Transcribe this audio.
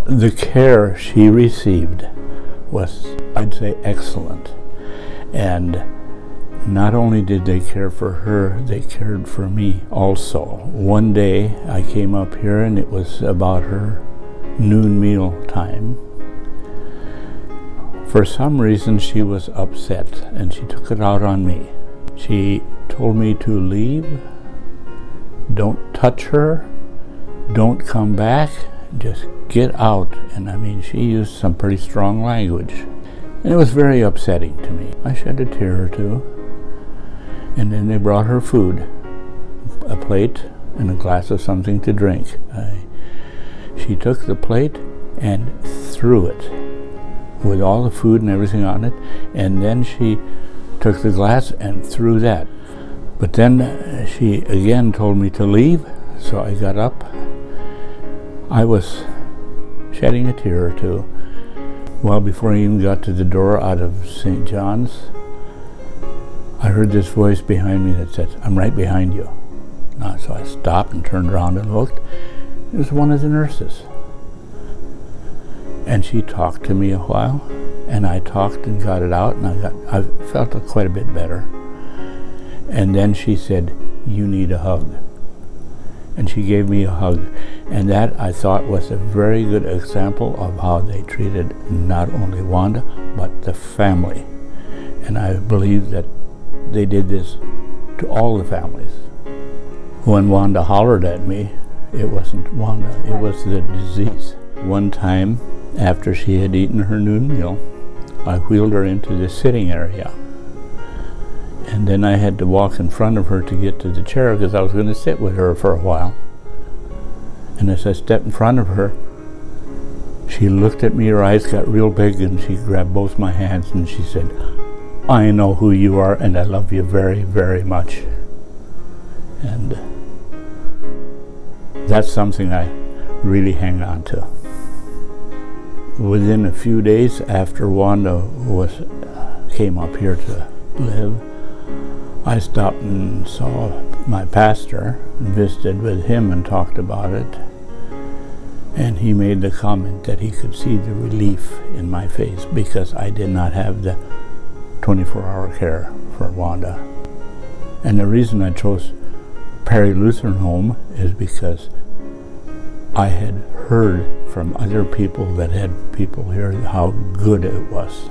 The care she received was, I'd say, excellent. And not only did they care for her, they cared for me also. One day I came up here and it was about her noon meal time. For some reason she was upset and she took it out on me. She told me to leave, don't touch her, don't come back, just get out. And I mean, she used some pretty strong language. And it was very upsetting to me. I shed a tear or two. And then they brought her food, a plate and a glass of something to drink. She took the plate and threw it with all the food and everything on it. And then she took the glass and threw that. But then she again told me to leave, so I got up. I was shedding a tear or two. Well, before I even got to the door out of St. John's, I heard this voice behind me that said, "I'm right behind you." So I stopped and turned around and looked. It was one of the nurses. And she talked to me a while, and I talked and got it out, and I felt quite a bit better. And then she said, "You need a hug." And she gave me a hug. And that, I thought, was a very good example of how they treated not only Wanda, but the family. And I believe that they did this to all the families. When Wanda hollered at me, it wasn't Wanda, it was the disease. One time, after she had eaten her noon meal, I wheeled her into the sitting area. And then I had to walk in front of her to get to the chair because I was going to sit with her for a while. And as I stepped in front of her, she looked at me, her eyes got real big, and she grabbed both my hands and she said, "I know who you are and I love you very, very much." And that's something I really hang on to. Within a few days after Wanda came up here to live, I stopped and saw my pastor, visited with him and talked about it. And he made the comment that he could see the relief in my face because I did not have the 24-hour care for Wanda. And the reason I chose Perry Lutheran Home is because I had heard from other people that had people here how good it was.